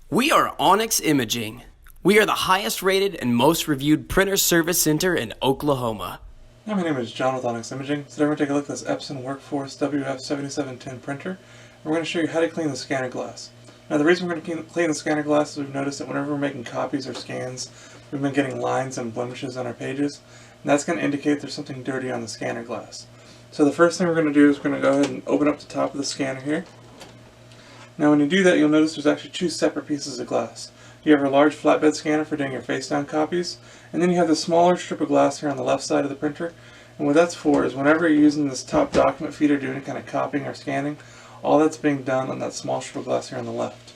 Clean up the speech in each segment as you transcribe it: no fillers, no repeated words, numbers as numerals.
We are Onyx Imaging. We are the highest rated and most reviewed printer service center in Oklahoma. Hi, my name is John with Onyx Imaging. Today we're going to take a look at this Epson Workforce WF7710 printer. And we're going to show you how to clean the scanner glass. Now the reason we're going to clean the scanner glass is we've noticed that whenever we're making copies or scans, we've been getting lines and blemishes on our pages. And that's going to indicate there's something dirty on the scanner glass. So the first thing we're going to do is we're going to go ahead and open up the top of the scanner here. Now when you do that, you'll notice there's actually two separate pieces of glass. You have your large flatbed scanner for doing your face-down copies, and then you have the smaller strip of glass here on the left side of the printer. And what that's for is whenever you're using this top document feeder doing any kind of copying or scanning, all that's being done on that small strip of glass here on the left.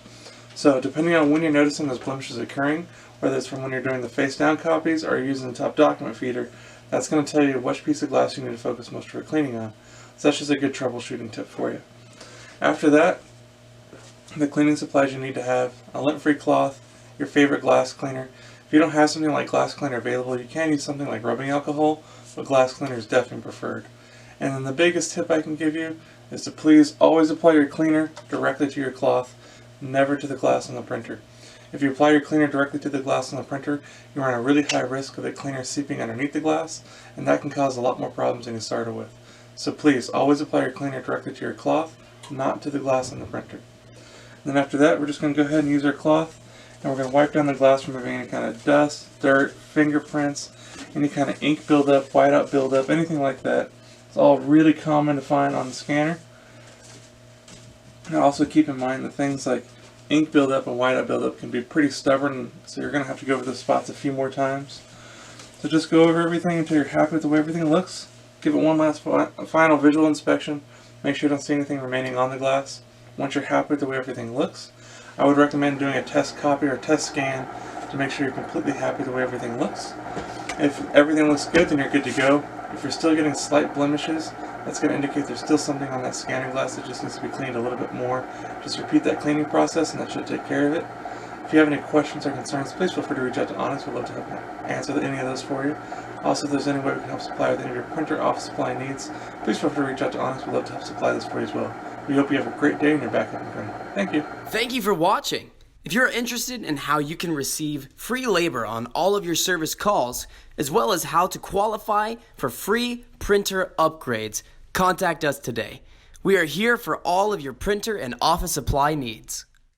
So depending on when you're noticing those blemishes occurring, whether it's from when you're doing the face-down copies or you're using the top document feeder, that's going to tell you which piece of glass you need to focus most of your cleaning on. So that's just a good troubleshooting tip for you. After that, the cleaning supplies you need to have: a lint-free cloth, your favorite glass cleaner. If you don't have something like glass cleaner available, you can use something like rubbing alcohol, but glass cleaner is definitely preferred. And then the biggest tip I can give you is to please always apply your cleaner directly to your cloth, never to the glass on the printer. If you apply your cleaner directly to the glass on the printer, you run a really high risk of the cleaner seeping underneath the glass, and that can cause a lot more problems than you started with. So please always apply your cleaner directly to your cloth, not to the glass on the printer. And then after that, we're just going to go ahead and use our cloth, and we're going to wipe down the glass, removing any kind of dust, dirt, fingerprints, any kind of ink buildup, whiteout buildup, anything like that. It's all really common to find on the scanner. And also keep in mind that things like ink buildup and whiteout buildup can be pretty stubborn, so you're going to have to go over the spots a few more times. So just go over everything until you're happy with the way everything looks. Give it one last final visual inspection. Make sure you don't see anything remaining on the glass. Once you're happy with the way everything looks, I would recommend doing a test copy or test scan to make sure you're completely happy with the way everything looks. If everything looks good, then you're good to go. If you're still getting slight blemishes, that's going to indicate there's still something on that scanner glass that just needs to be cleaned a little bit more. Just repeat that cleaning process and that should take care of it. If you have any questions or concerns, please feel free to reach out to Onyx. We'd love to help answer any of those for you. Also, if there's any way we can help supply with any of your printer office supply needs, please feel free to reach out to Onyx. We'd love to help supply this for you as well. We hope you have a great day and you're back up and running. Thank you. Thank you for watching. If you're interested in how you can receive free labor on all of your service calls, as well as how to qualify for free printer upgrades, contact us today. We are here for all of your printer and office supply needs.